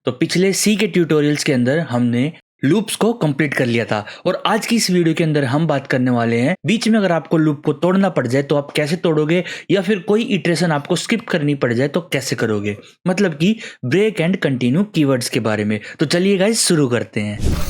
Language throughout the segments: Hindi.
तो पिछले सी के ट्यूटोरियल्स के अंदर हमने लूप्स को कंप्लीट कर लिया था और आज की इस वीडियो के अंदर हम बात करने वाले हैं बीच में अगर आपको लूप को तोड़ना पड़ जाए तो आप कैसे तोड़ोगे, या फिर कोई इटरेशन आपको स्किप करनी पड़ जाए तो कैसे करोगे। मतलब कि ब्रेक एंड कंटिन्यू कीवर्ड्स के बारे में। तो चलिए गाइस शुरू करते हैं।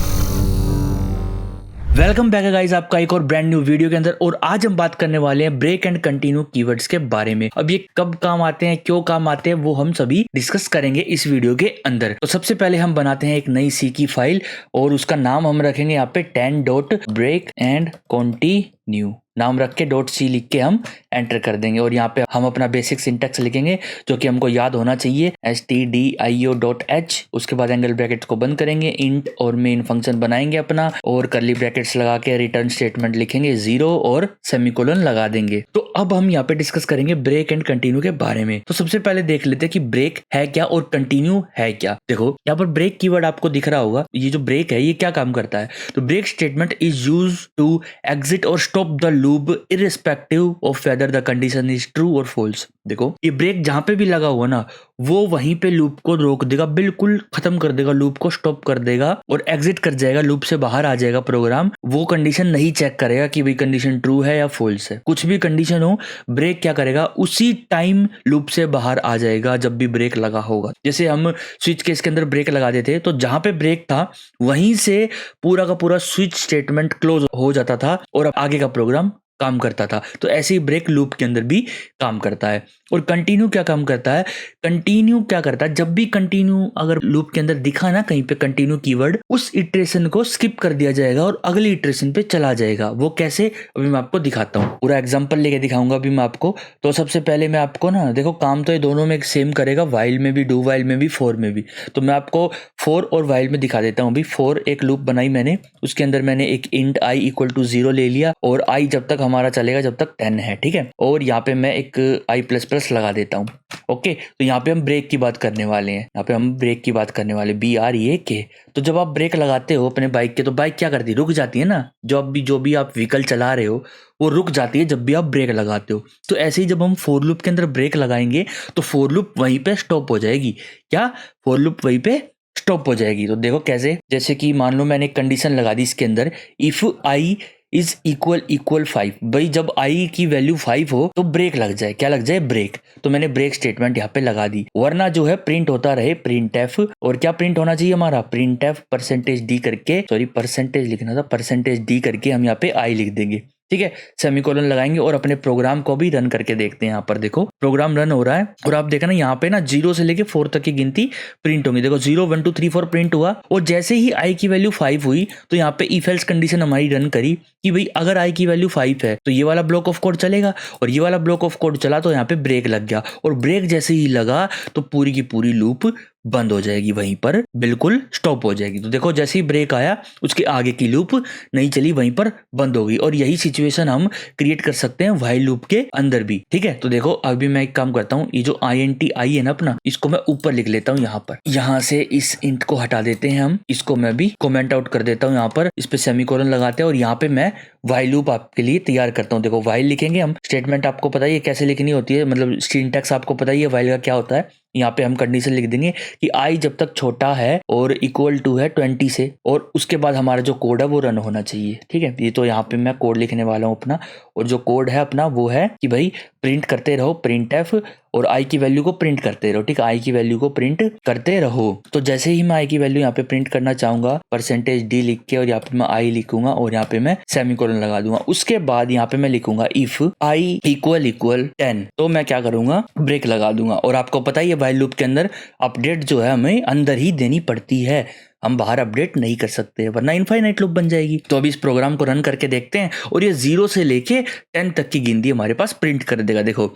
वेलकम बैक है गाइस आपका एक और ब्रांड न्यू वीडियो के अंदर, और आज हम बात करने वाले हैं ब्रेक एंड कंटिन्यू कीवर्ड्स के बारे में। अब ये कब काम आते हैं, क्यों काम आते हैं, वो हम सभी डिस्कस करेंगे इस वीडियो के अंदर। तो सबसे पहले हम बनाते हैं एक नई सी की फाइल और उसका नाम हम रखेंगे यहाँ पे 10.break and continue नाम रख के .c लिख के हम एंटर कर देंगे, और यहाँ पे हम अपना बेसिक सिंटैक्स लिखेंगे जो कि हमको याद होना चाहिए, stdio.h। उसके बाद एंगल ब्रैकेट्स को बंद करेंगे, इंट और मेन फंक्शन बनाएंगे अपना, और करली ब्रैकेट्स लगा के रिटर्न स्टेटमेंट लिखेंगे 0 और सेमीकोलन लगा देंगे। तो अब हम यहाँ पे डिस्कस करेंगे ब्रेक एंड कंटिन्यू के बारे में। तो सबसे पहले देख लेते हैं कि ब्रेक है क्या और कंटिन्यू है क्या। देखो यहाँ पर ब्रेक कीवर्ड आपको दिख रहा होगा। ये जो ब्रेक है ये क्या काम करता है, तो break statement is used to exit और stop the loop irrespective of whether the condition is true or false। देखो ये ब्रेक जहां पे भी लगा हुआ ना, वो वहीं पे लूप को रोक देगा, बिल्कुल खत्म कर देगा, लूप को स्टॉप कर देगा और एग्जिट कर जाएगा, लूप से बाहर आ जाएगा प्रोग्राम। वो कंडीशन नहीं चेक करेगा कि भाई कंडीशन ट्रू है या फॉल्स है, कुछ भी कंडीशन हो, ब्रेक क्या करेगा, उसी टाइम लूप से बाहर आ जाएगा जब भी ब्रेक लगा होगा। जैसे हम स्विच केस के अंदर ब्रेक लगा देते तो जहां पे ब्रेक था वहीं से पूरा का पूरा स्विच स्टेटमेंट क्लोज हो जाता था और अब आगे का प्रोग्राम काम करता था। तो ऐसे ही ब्रेक लूप के अंदर भी काम करता है। और कंटिन्यू क्या काम करता है, कंटिन्यू क्या करता है, जब भी कंटिन्यू अगर लूप के अंदर दिखा ना कहीं पे कंटिन्यू कीवर्ड, उस इटरेशन को स्किप कर दिया जाएगा और अगली इटरेशन पे चला जाएगा। वो कैसे, अभी मैं आपको दिखाता हूँ, पूरा एग्जांपल लेके दिखाऊंगा अभी मैं आपको। तो सबसे पहले मैं आपको ना, देखो काम तो ये दोनों में सेम करेगा, वाइल में भी, डू वाइल में भी, फॉर में भी। तो मैं आपको फॉर और वाइल में दिखा देता हूँ। अभी फॉर एक लूप बनाई मैंने, उसके अंदर मैंने एक इंट i इक्वल टू 0 ले लिया और i जब तक हमारा चलेगा जब तक 10 है, ठीक है। और यहाँ पे मैं एक i++ लगा देता हूँ। ओके, तो यहाँ पे हम ब्रेक की बात करने वाले हैं, यहाँ पे हम ब्रेक की बात करने वाले BREAK। तो जब आप ब्रेक लगाते हो अपने बाइक के, तो बाइक क्या करती है, रुक जाती है ना। जो भी आप व्हीकल चला रहे हो वो रुक जाती है जब भी आप ब्रेक लगाते हो। तो ऐसे ही जब हम फोर लूप के अंदर ब्रेक लगाएंगे तो फोर लूप वहीं पे स्टॉप हो जाएगी। क्या, फोर लूप वहीं पे स्टॉप हो जाएगी। तो देखो कैसे, जैसे कि मान लो मैंने एक कंडीशन लगा दी इसके अंदर, इफ i इज इक्वल 5। भाई जब i की वैल्यू 5 हो तो ब्रेक लग जाए, क्या लग जाए, ब्रेक। तो मैंने ब्रेक स्टेटमेंट यहाँ पे लगा दी, वरना जो है प्रिंट होता रहे printf। और क्या प्रिंट होना चाहिए हमारा, printf %d करके, सॉरी परसेंटेज लिखना था, %d करके हम यहाँ पे i लिख देंगे, ठीक है। सेमीकोलन लगाएंगे और अपने प्रोग्राम को भी रन करके देखते हैं। यहाँ पर देखो प्रोग्राम रन हो रहा है और आप देखना यहाँ पे ना 0 से लेके 4 तक की गिनती प्रिंट होंगी। देखो 0 1 2 3 4 प्रिंट हुआ, और जैसे ही i की वैल्यू 5 हुई तो यहाँ पे इफ एल्स कंडीशन हमारी रन करी कि भाई अगर i की वैल्यू 5 है तो ये वाला ब्लॉक ऑफ कोड चलेगा, और ये वाला ब्लॉक ऑफ कोड चला तो यहाँ पे ब्रेक लग गया, और ब्रेक जैसे ही लगा तो पूरी की पूरी लूप बंद हो जाएगी, वहीं पर बिल्कुल स्टॉप हो जाएगी। तो देखो जैसे ही ब्रेक आया उसके आगे की लूप नहीं चली, वहीं पर बंद हो गई। और यही सिचुएशन हम क्रिएट कर सकते हैं व्हाइल लूप के अंदर भी, ठीक है। तो देखो अभी मैं एक काम करता हूँ, ये जो INT है ना अपना, इसको मैं ऊपर लिख लेता हूँ यहाँ पर। यहाँ से इस इंट को हटा देते हैं हम, इसको मैं भी कमेंट आउट कर देता हूँ यहाँ पर, इस पे सेमीकोलन लगाते हैं और यहाँ पे मैं व्हाइल लूप आपके लिए तैयार करता हूँ। देखो व्हाइल लिखेंगे हम, स्टेटमेंट आपको पता ही है कैसे लिखनी होती है, मतलब सिंटैक्स आपको पता ही है व्हाइल का क्या होता है। यहाँ पे हम कंडीशन लिख देंगे कि i जब तक छोटा है और इक्वल टू है 20 से, और उसके बाद हमारा जो कोड है वो रन होना चाहिए, ठीक है। ये तो यहाँ पे मैं कोड लिखने वाला हूँ अपना, और जो कोड है अपना वो है कि भाई प्रिंट करते रहो printf, और i की वैल्यू को प्रिंट करते रहो, ठीक है, i की वैल्यू को प्रिंट करते रहो। तो जैसे ही मैं i की वैल्यू यहाँ पे प्रिंट करना चाहूंगा, %d लिख के, और यहाँ पे मैं i लिखूंगा और यहाँ पे मैं सेमीकोलन लगा दूंगा। उसके बाद यहाँ पे मैं लिखूंगा इफ i इक्वल 10, तो मैं क्या करूंगा, ब्रेक लगा दूंगा। और आपको पता ही है व्हाइल लूप के अंदर अपडेट जो है हमें अंदर ही देनी पड़ती है, हम बाहर अपडेट नहीं कर सकते वरना इनफाइनाइट लूप बन जाएगी। तो अभी इस प्रोग्राम को रन करके देखते हैं, और ये 0 से लेके 10 तक की गिनती हमारे पास प्रिंट कर देगा। देखो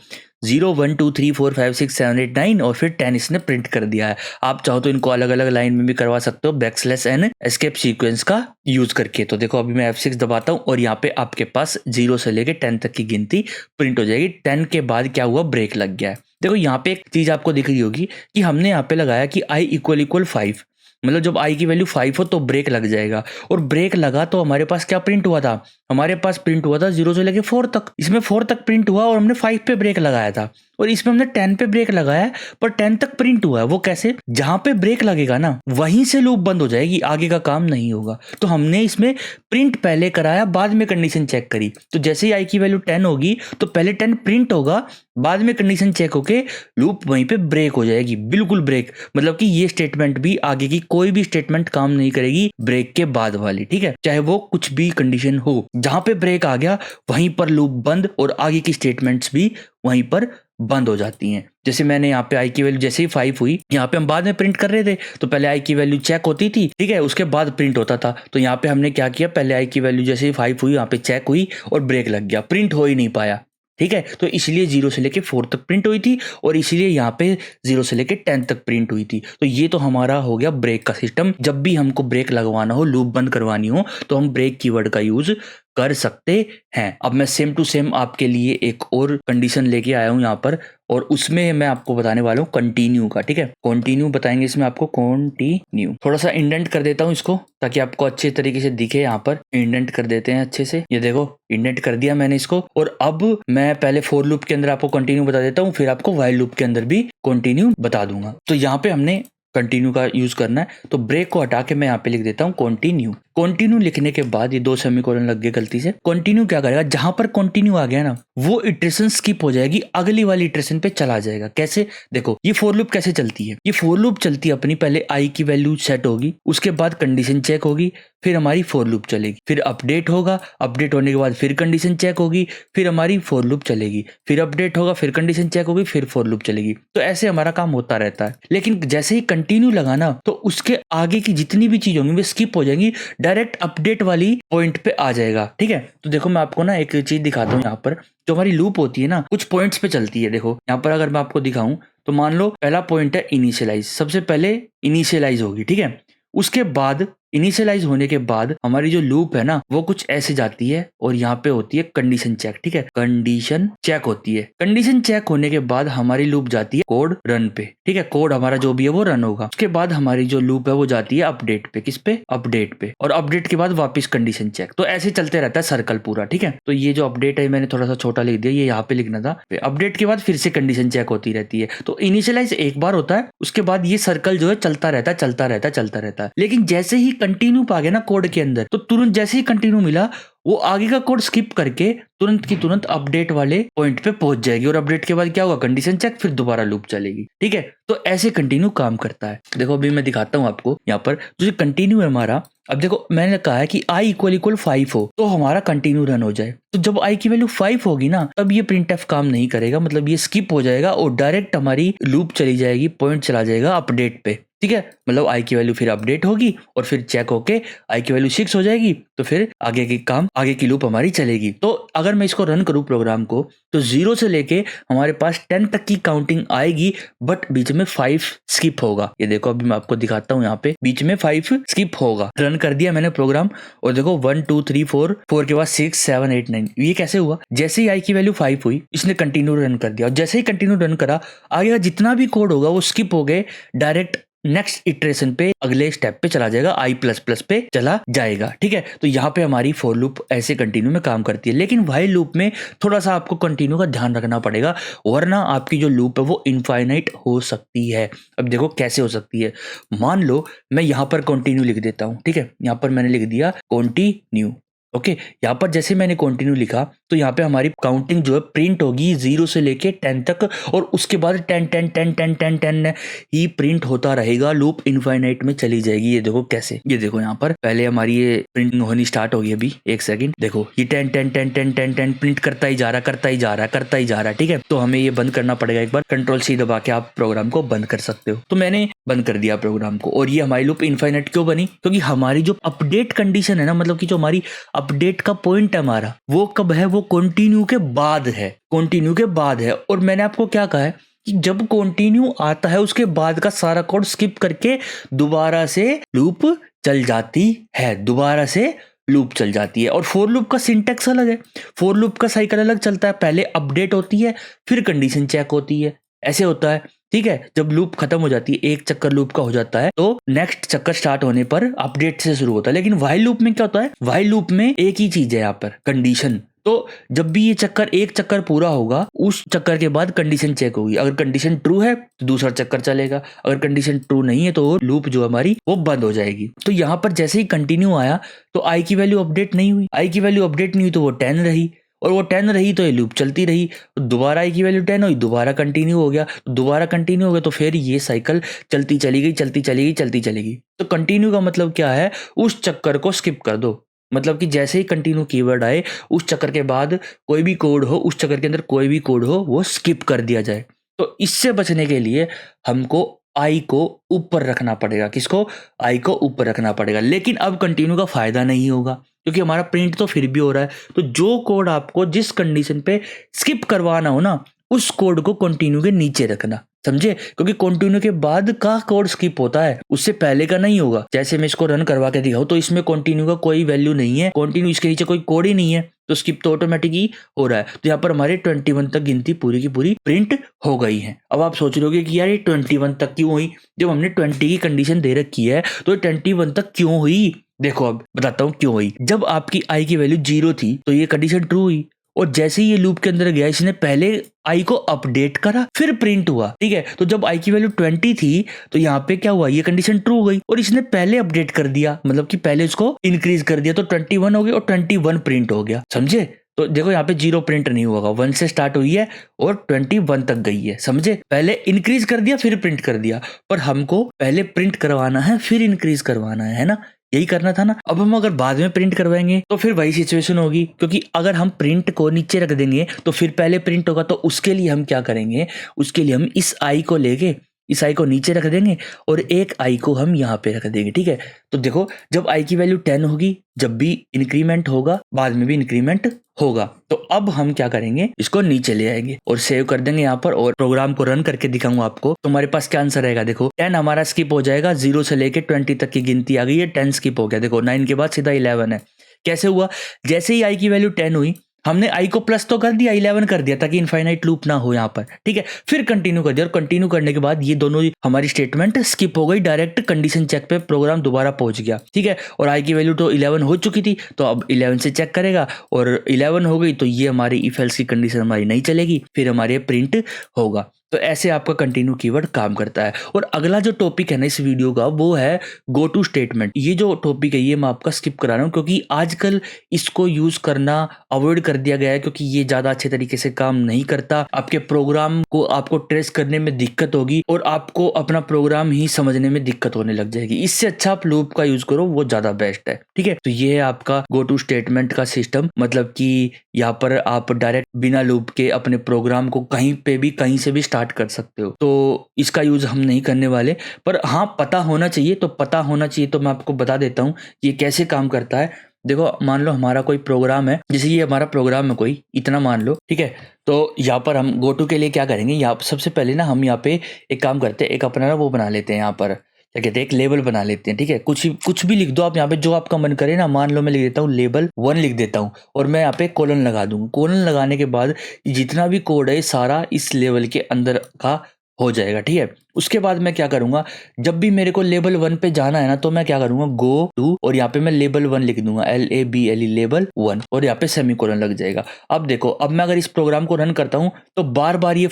0 1 2 3 4 5 6 7 8 9 और फिर 10 इसने प्रिंट कर दिया है। आप चाहो तो इनको अलग अलग लाइन में भी करवा सकते हो, \n एस्केप सीक्वेंस का यूज करके। तो देखो अभी मैं F6 दबाता हूँ और यहाँ पे आपके पास 0 से लेके 10 तक की गिनती प्रिंट हो जाएगी। 10 के बाद क्या हुआ, ब्रेक लग गया है। देखो यहाँ पे एक चीज आपको दिख रही होगी कि हमने यहाँ पे लगाया कि i इक्वल 5, मतलब जब i की वैल्यू 5 हो तो ब्रेक लग जाएगा, और ब्रेक लगा तो हमारे पास क्या प्रिंट हुआ था, हमारे पास प्रिंट हुआ था 0 से लेके 4 तक। इसमें 4 तक प्रिंट हुआ और हमने 5 पे ब्रेक लगाया था। और इसमें हमने 10 पे ब्रेक लगाया है पर 10 तक प्रिंट हुआ है। वो कैसे? जहां पे ब्रेक लगेगा ना वहीं से लूप बंद हो जाएगी, आगे का काम नहीं होगा। तो हमने इसमें प्रिंट पहले कराया, बाद में कंडीशन चेक करी। तो जैसे ही आई की वैल्यू 10 होगी तो पहले 10 प्रिंट होगा, बाद में कंडीशन चेक होके लूप वहीं पे ब्रेक हो जाएगी, बिल्कुल ब्रेक। मतलब कि ये स्टेटमेंट भी आगे की कोई भी स्टेटमेंट काम नहीं करेगी ब्रेक के बाद वाली, ठीक है, चाहे वो कुछ भी कंडीशन हो। जहां पे ब्रेक आ गया वहीं पर लूप बंद और आगे की स्टेटमेंट्स भी वहीं पर बंद हो जाती हैं। जैसे मैंने यहाँ पे आई की वैल्यू जैसे ही 5 हुई, यहाँ पे हम बाद में प्रिंट कर रहे थे तो पहले आई की वैल्यू चेक होती थी, ठीक है, उसके बाद प्रिंट होता था। तो यहाँ पे हमने क्या किया, पहले आई की वैल्यू जैसे ही 5 हुई यहाँ पे चेक हुई और ब्रेक लग गया, प्रिंट हो ही नहीं पाया, ठीक है। तो इसलिए 0 से लेके 4 तक प्रिंट हुई थी और इसीलिए यहाँ पे 0 से लेके 10 तक प्रिंट हुई थी। तो ये तो हमारा हो गया ब्रेक का सिस्टम। जब भी हमको ब्रेक लगवाना हो, लूप बंद करवानी हो, तो हम ब्रेक कीवर्ड का यूज कर सकते हैं। अब मैं सेम टू सेम आपके लिए एक और कंडीशन लेके आया हूं यहाँ पर, और उसमें मैं आपको बताने वाला हूँ कंटिन्यू का, ठीक है। कंटिन्यू बताएंगे इसमें आपको, कंटिन्यू। थोड़ा सा इंडेंट कर देता हूँ इसको ताकि आपको अच्छे तरीके से दिखे। यहाँ पर इंडेंट कर देते हैं अच्छे से, ये देखो इंडेंट कर दिया मैंने इसको। और अब मैं पहले फॉर लूप के अंदर आपको कंटिन्यू बता देता हूँ, फिर आपको व्हाइल लूप के अंदर भी कंटिन्यू बता दूंगा। तो यहाँ पे हमने कंटिन्यू का यूज करना है, तो ब्रेक को हटा के मैं यहाँ पे लिख देता हूँ कंटिन्यू। कंटिन्यू लिखने के बाद ये 2 सेमीकोलन लग गए गलती से। कंटिन्यू क्या करेगा, जहां पर कंटिन्यू आ गया ना वो इटरेशन स्किप हो जाएगी, अगली वाली इटरेशन पे चला जाएगा। कैसे? देखो ये फॉर लूप कैसे चलती है। ये फॉर लूप चलती है अपनी, पहले आई की वैल्यू सेट होगी, उसके बाद कंडीशन चेक होगी, फिर हमारी फॉर लूप चलेगी, फिर अपडेट होगा, अपडेट होने के बाद फिर कंडीशन चेक होगी, फिर हमारी फॉर लूप चलेगी, फिर अपडेट होगा, फिर कंडीशन चेक होगी, फिर फॉर लूप चलेगी। तो ऐसे हमारा काम होता रहता है। लेकिन जैसे ही कंटिन्यू लगाना तो उसके आगे की जितनी भी चीज होंगी वे स्किप हो जाएंगी, डायरेक्ट अपडेट वाली पॉइंट पे आ जाएगा, ठीक है। तो देखो मैं आपको ना एक चीज दिखाता हूँ, यहाँ पर जो हमारी लूप होती है ना कुछ पॉइंट्स पे चलती है। देखो यहाँ पर अगर मैं आपको दिखाऊं तो मान लो पहला पॉइंट है इनिशियलाइज, सबसे पहले इनिशियलाइज होगी, ठीक है। उसके बाद इनिशियलाइज होने के बाद हमारी जो लूप है ना वो कुछ ऐसे जाती है और यहाँ पे होती है कंडीशन चेक, ठीक है, कंडीशन चेक होती है। कंडीशन चेक होने के बाद हमारी लूप जाती है कोड रन पे, ठीक है, कोड हमारा जो भी है वो रन होगा। उसके बाद हमारी जो लूप है वो जाती है अपडेट पे, किस पे? अपडेट पे। और अपडेट के बाद वापस कंडीशन चेक। तो ऐसे चलते रहता है सर्कल पूरा, ठीक है। तो ये जो अपडेट है मैंने थोड़ा सा छोटा लिख दिया, ये यहाँ पे लिखना था। अपडेट के बाद फिर से कंडीशन चेक होती रहती है। तो इनिशियलाइज एक बार होता है, उसके बाद ये सर्कल जो है चलता रहता है, चलता रहता है, चलता रहता है। लेकिन जैसे ही कंटिन्यू आ गया ना कोड के अंदर, तो तुरंत जैसे ही कंटिन्यू मिला वो आगे का कोड स्किप करके तुरंत की तुरंत अपडेट वाले पॉइंट पे पहुंच जाएगी। और अपडेट के बाद क्या होगा, कंडीशन चेक, फिर दोबारा लूप चलेगी, ठीक है। तो ऐसे कंटिन्यू काम करता है। देखो अभी मैं दिखाता हूं आपको यहाँ पर जो कंटिन्यू है हमारा। अब देखो मैंने कहा है कि i = 5 हो तो हमारा कंटिन्यू रन हो जाए। तो जब i की वैल्यू 5 होगी ना तब ये printf काम नहीं करेगा, मतलब ये स्किप हो जाएगा और डायरेक्ट हमारी लूप चली जाएगी, पॉइंट चला जाएगा अपडेट पे, ठीक है। मतलब i की वैल्यू फिर अपडेट होगी और फिर चेक होके i की वैल्यू 6 हो जाएगी, तो फिर आगे की काम, आगे की लूप हमारी चलेगी। तो अगर मैं इसको रन करूं प्रोग्राम को तो 0 से लेके हमारे पास 10 तक की काउंटिंग आएगी, बट बीच में 5 स्किप होगा। ये देखो अभी मैं आपको दिखाता हूँ, यहाँ पे बीच में 5 स्किप होगा। रन कर दिया मैंने प्रोग्राम और देखो 1 2 3 4 4 के बाद 6 7 8 9। ये कैसे हुआ? जैसे ही i की वैल्यू 5 हुई इसने कंटिन्यू रन कर दिया, और जैसे ही कंटिन्यू रन करा आगे जितना भी कोड होगा वो स्किप हो गए, डायरेक्ट नेक्स्ट इटरेशन पे, अगले स्टेप पे चला जाएगा, i++ पे चला जाएगा, ठीक है। तो यहाँ पे हमारी फॉर लूप ऐसे कंटिन्यू में काम करती है। लेकिन व्हाइल लूप में थोड़ा सा आपको कंटिन्यू का ध्यान रखना पड़ेगा, वरना आपकी जो लूप है वो इनफाइनाइट हो सकती है। अब देखो कैसे हो सकती है। मान लो मैं यहाँ पर कंटिन्यू लिख देता हूँ, ठीक है, यहाँ पर मैंने लिख दिया कंटिन्यू, ओके। यहाँ पर जैसे मैंने कंटिन्यू लिखा तो यहाँ पे हमारी काउंटिंग जो है प्रिंट होगी 0 से लेके 10 तक, और उसके बाद 10 10 10 10 10 10 ही प्रिंट होता रहेगा, लूप इनफाइनाइट में चली जाएगी। ये देखो कैसे, ये देखो यहाँ पर पहले हमारी ये प्रिंटिंग होनी स्टार्ट होगी। अभी एक सेकंड, देखो ये 10 10 10 10 10 10 प्रिंट करता ही जा रहा, करता ही जा रहा, करता ही जा रहा, ठीक है। तो हमें ये बंद करना पड़ेगा। एक बार Ctrl+C दबा के आप प्रोग्राम को बंद कर सकते हो। तो मैंने बंद कर दिया प्रोग्राम को, और ये हमारी लूप इनफाइनाइट क्यों बनी? क्योंकि हमारी जो अपडेट कंडीशन है ना, मतलब कि जो हमारी अपडेट का पॉइंट है हमारा, वो कब है? वो कंटिन्यू के बाद है, कंटिन्यू के बाद है। और मैंने आपको क्या कहा है कि जब कंटिन्यू आता है उसके बाद का सारा कोड स्किप करके दोबारा से लूप चल जाती है, दोबारा से लूप चल जाती है। और फॉर लूप का सिंटेक्स अलग है, फॉर लूप का साइकिल अलग चलता है। पहले अपडेट होती है, फिर कंडीशन चेक होती है, ऐसे होता है, ठीक है। जब लूप खत्म हो जाती है, एक चक्कर लूप का हो जाता है, तो नेक्स्ट चक्कर स्टार्ट होने पर अपडेट से शुरू होता है। लेकिन व्हाइल लूप में क्या होता है? व्हाइल लूप में एक ही चीज है यहाँ पर, कंडीशन। तो जब भी ये चक्कर एक चक्कर पूरा होगा, उस चक्कर के बाद कंडीशन चेक होगी। अगर कंडीशन ट्रू है तो दूसरा चक्कर चलेगा, अगर कंडीशन ट्रू नहीं है तो वो लूप जो हमारी वो बंद हो जाएगी। तो यहाँ पर जैसे ही कंटिन्यू आया तो आई की वैल्यू अपडेट नहीं हुई, आई की वैल्यू अपडेट नहीं हुई तो वो 10 रही, और वो 10 रही तो ये लूप चलती रही। दोबारा आई की वैल्यू 10 हुई, दोबारा कंटिन्यू हो गया, दोबारा कंटिन्यू हो गया, तो फिर ये साइकिल चलती चली गई, चलती चली गई, चलती चली गई। तो कंटिन्यू का मतलब क्या है, उस चक्कर को स्किप कर दो। मतलब कि जैसे ही कंटिन्यू कीवर्ड आए, उस चक्कर के बाद कोई भी कोड हो, उस चक्कर के अंदर कोई भी कोड हो, वो स्किप कर दिया जाए। तो इससे बचने के लिए हमको आई को ऊपर रखना पड़ेगा। किसको? आई को ऊपर रखना पड़ेगा। लेकिन अब कंटिन्यू का फायदा नहीं होगा, क्योंकि हमारा प्रिंट तो फिर भी हो रहा है। तो जो कोड आपको जिस कंडीशन पे स्किप करवाना हो ना, उस कोड को कंटिन्यू के नीचे रखना, समझे? क्योंकि कंटिन्यू के बाद का कोड स्किप होता है, उससे पहले का नहीं होगा। जैसे मैं इसको रन करवा के दिखाऊं तो इसमें कंटिन्यू का कोई वैल्यू नहीं है, कंटिन्यू इसके नीचे कोई कोड ही नहीं है, तो स्किप तो ऑटोमेटिक ही हो रहा है। तो यहाँ पर हमारे 21 तक गिनती पूरी की पूरी प्रिंट हो गई है। अब आप सोच रहे होगे कि यार ये 21 तक क्यों हुई? जब हमने 20 की कंडीशन दे रखी है तो 21 तक क्यों हुई? देखो अब बताता हूँ क्यों हुई। जब आपकी आई की वैल्यू 0 थी तो ये कंडीशन ट्रू हुई, और जैसे ही ये लूप के अंदर गया, इसने पहले आई को अपडेट करा फिर प्रिंट हुआ, ठीक है? तो जब आई की वैल्यू 20 थी तो यहाँ पे क्या हुआ, ये कंडीशन ट्रू हो गई, और इसने पहले अपडेट कर दिया, मतलब कि पहले उसको इंक्रीज कर दिया, तो 21 हो गया और 21 प्रिंट हो गया, समझे? तो देखो यहाँ पे 0 प्रिंट नहीं हुआ, 1 से स्टार्ट हुई है और 21 तक गई है, समझे? पहले इंक्रीज कर दिया फिर प्रिंट कर दिया, पर हमको पहले प्रिंट करवाना है फिर इंक्रीज करवाना है ना? यही करना था ना। अब हम अगर बाद में प्रिंट करवाएंगे तो फिर वही सिचुएशन होगी, क्योंकि अगर हम प्रिंट को नीचे रख देंगे तो फिर पहले प्रिंट होगा। तो उसके लिए हम क्या करेंगे, उसके लिए हम इस आई को लेके इस आई को नीचे रख देंगे और एक आई को हम यहाँ पे रख देंगे, ठीक है? तो देखो जब आई की वैल्यू 10 होगी, जब भी इंक्रीमेंट होगा बाद में भी इंक्रीमेंट होगा। तो अब हम क्या करेंगे, इसको नीचे ले आएंगे और सेव कर देंगे यहाँ पर, और प्रोग्राम को रन करके दिखाऊंगा आपको। तुम्हारे पास क्या आंसर रहेगा, देखो 10 हमारा स्किप हो जाएगा, 0 से लेके 20 तक की गिनती आ गई है, 10 स्किप हो गया। देखो 9 के बाद सीधा 11 है। कैसे हुआ? जैसे ही आई की वैल्यू 10 हुई, हमने आई को प्लस तो कर दिया, 11 कर दिया ताकि इनफाइनाइट लूप ना हो यहाँ पर, ठीक है? फिर कंटिन्यू कर दिया, और कंटिन्यू करने के बाद ये दोनों हमारी स्टेटमेंट स्किप हो गई, डायरेक्ट कंडीशन चेक पे प्रोग्राम दोबारा पहुंच गया, ठीक है? और आई की वैल्यू तो 11 हो चुकी थी, तो अब 11 से चेक करेगा, और 11 हो गई तो ये हमारी इफ एल्स की कंडीशन हमारी नहीं चलेगी, फिर हमारे प्रिंट होगा। तो ऐसे आपका कंटिन्यू कीवर्ड काम करता है। और अगला जो टॉपिक है ना इस वीडियो का, वो है गो टू स्टेटमेंट। ये जो टॉपिक है ये मैं आपका स्किप करा रहा हूँ, क्योंकि आजकल इसको यूज करना अवॉइड कर दिया गया है, क्योंकि ये ज्यादा अच्छे तरीके से काम नहीं करता। आपके प्रोग्राम को आपको ट्रेस करने में दिक्कत होगी, और आपको अपना प्रोग्राम ही समझने में दिक्कत होने लग जाएगी। इससे अच्छा आप लूप का यूज करो, वो ज्यादा बेस्ट है, ठीक है? तो ये है आपका गो टू स्टेटमेंट का सिस्टम, मतलब कि यहाँ पर आप डायरेक्ट बिना लूप के अपने प्रोग्राम को कहीं पे भी कहीं से भी स्टार्ट कर सकते हो। तो इसका यूज हम नहीं करने वाले, पर हाँ पता होना चाहिए। तो पता होना चाहिए तो मैं आपको बता देता हूँ ये कैसे काम करता है। देखो मान लो हमारा कोई प्रोग्राम है, जैसे ये हमारा प्रोग्राम है कोई, इतना मान लो, ठीक है? तो यहाँ पर हम गो टू के लिए क्या करेंगे, यहाँ सबसे पहले ना हम यहाँ पे एक काम करते हैं, एक अपना ना वो बना लेते हैं, यहाँ पर क्या कहते हैं, एक लेबल बना लेते हैं, ठीक है? कुछ भी लिख दो आप यहाँ पे, जो आपका मन करे ना। मान लो मैं लिख देता हूँ लेबल 1 लिख देता हूँ, और मैं यहाँ पे कोलन लगा दूंगा। कोलन लगाने के बाद जितना भी कोड है सारा इस लेवल के अंदर का हो जाएगा, ठीक है? उसके बाद मैं क्या करूंगा, जब भी मेरे को लेबल 1 पे जाना है ना, तो मैं क्या करूंगा, गो टू, और यहाँ पे मैं लेबल 1 लिख दूंगा, LABLE लेबल 1, और यहाँ पे सेमीकोलन लग जाएगा। अब देखो, अब मैं अगर इस प्रोग्राम को रन करता हूँ तो बार बार ये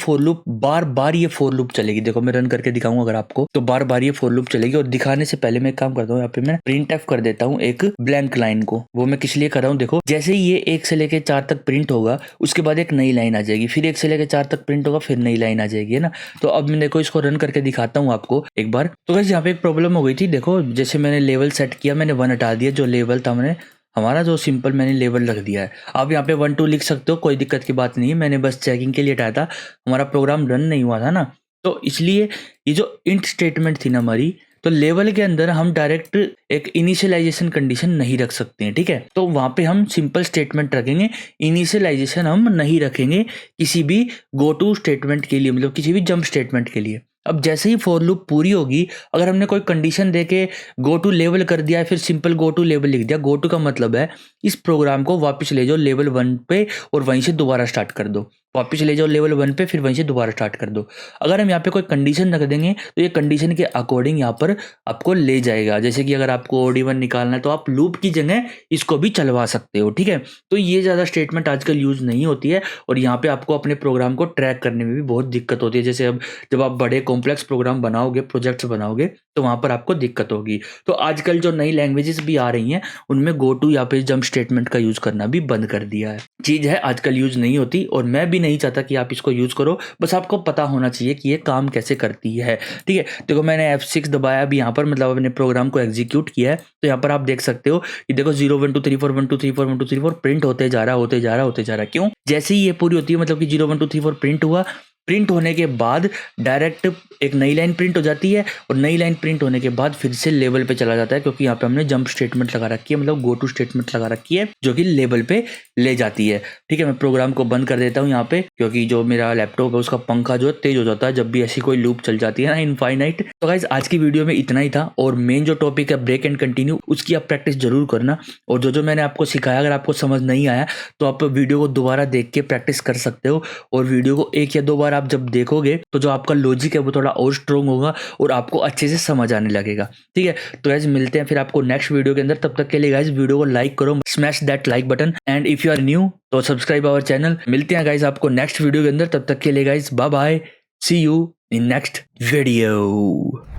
फोर लूप चलेगी। देखो मैं रन करके दिखाऊंगा अगर आपको, तो बार बार ये फोर लूप चलेगी। और दिखाने से पहले मैं एक काम करता हूँ, यहाँ पे मैं प्रिंट एफ कर देता हूँ एक ब्लैंक लाइन को। वो मैं किस लिए कर रहा हूँ, देखो जैसे ही ये 1 से लेके 4 तक प्रिंट होगा, उसके बाद एक नई लाइन आ जाएगी, फिर 1 से लेके 4 तक प्रिंट होगा, फिर नई लाइन आ जाएगी, है ना? तो अब मैं देखो इसको रन करके दिखाता हूँ आपको एक बार। तो गाइस यहाँ पे एक प्रॉब्लम हो गई थी। देखो जैसे मैंने लेवल सेट किया, मैंने 1 हटा दिया, जो लेवल था मैंने हमारा जो सिंपल मैंने लेवल रख दिया है। आप यहाँ पे 1 2 लिख सकते हो, कोई दिक्कत की बात नहीं है। मैंने बस चेकिंग के लिए हटाया था, हमारा प्रोग्राम रन नहीं हुआ था ना, तो इसलिए ये जो इंट स्टेटमेंट थी ना हमारी, तो लेवल के अंदर हम डायरेक्ट एक इनिशियलाइजेशन कंडीशन नहीं रख सकते हैं, ठीक है? तो वहां पे हम सिंपल स्टेटमेंट रखेंगे, इनिशियलाइजेशन हम नहीं रखेंगे किसी भी गो टू स्टेटमेंट के लिए, मतलब किसी भी जंप स्टेटमेंट के लिए। अब जैसे ही फॉर लूप पूरी होगी, अगर हमने कोई कंडीशन देके गो टू लेवल कर दिया है, फिर सिंपल गो टू लेवल लिख दिया। गो टू का मतलब है इस प्रोग्राम को वापस ले जाओ लेवल 1 पे और वहीं से दोबारा स्टार्ट कर दो। वापस चले जाओ लेवल 1 पे, फिर वहीं से दोबारा स्टार्ट कर दो। अगर हम यहाँ पे कोई कंडीशन रख देंगे तो ये कंडीशन के अकॉर्डिंग यहाँ पर आपको ले जाएगा। जैसे कि अगर आपको OD1 निकालना है तो आप लूप की जगह इसको भी चलवा सकते हो, ठीक है। तो ये ज़्यादा स्टेटमेंट आजकल यूज़ नहीं होती है और यहाँ पे आपको अपने प्रोग्राम को ट्रैक करने में भी बहुत दिक्कत होती है। जैसे अब जब आप बड़े कॉम्प्लेक्स प्रोग्राम बनाओगे, प्रोजेक्ट्स बनाओगे, तो वहाँ पर आपको दिक्कत होगी। तो आजकल जो नई लैंग्वेजेस भी आ रही हैं उनमें गोटू या फिर जंप स्टेटमेंट का यूज़ करना भी बंद कर दिया है। चीज़ है आजकल यूज़ नहीं होती और मैं भी नहीं चाहता कि आप इसको यूज़ करो, बस आपको पता होना चाहिए कि ये काम कैसे करती है, ठीक है। देखो मैंने F6 दबाया भी यहाँ पर, मतलब अपने प्रोग्राम को एग्जीक्यूट किया है, तो यहाँ पर आप देख सकते हो कि देखो 0 1 2 3 4 1 2 3 4 1 2 3 4 प्रिंट होते जा रहा होते जा रहा। क्यों? जैसे ही ये पूरी होती है, मतलब कि 0 1 2 3 4 प्रिंट हुआ, प्रिंट होने के बाद डायरेक्ट एक नई लाइन प्रिंट हो जाती है और नई लाइन प्रिंट होने के बाद फिर से लेवल पे चला जाता है, क्योंकि यहाँ पे हमने जंप स्टेटमेंट लगा रखी है, मतलब गो टू स्टेटमेंट लगा रखी है जो कि लेवल पे ले जाती है, ठीक है। मैं प्रोग्राम को बंद कर देता हूँ यहाँ पे, क्योंकि जो मेरा लैपटॉप है उसका पंखा जो है तेज हो जाता है जब भी ऐसी कोई लूप चल जाती है ना इनफाइनाइट। तो गाइस आज की वीडियो में इतना ही था और मेन जो टॉपिक है ब्रेक एंड कंटिन्यू, उसकी आप प्रैक्टिस जरूर करना। और जो मैंने आपको सिखाया अगर आपको समझ नहीं आया तो आप वीडियो को दोबारा देख के प्रैक्टिस कर सकते हो, और वीडियो को 1 या 2 बार आप जब देखोगे तो जो आपका लॉजिक है वो थोड़ा और स्ट्रॉन्ग होगा और आपको अच्छे से समझ आने लगेगा, ठीक है। तो गाइस मिलते हैं फिर आपको नेक्स्ट वीडियो के अंदर। तब तक के लिए गाइस वीडियो को लाइक करो, smash that like button, and if you are new तो सब्सक्राइब आवर चैनल। मिलते हैं गाइस आपको नेक्स्ट वीडियो के अंदर, तब तक के लिए guys bye bye, see you in next video.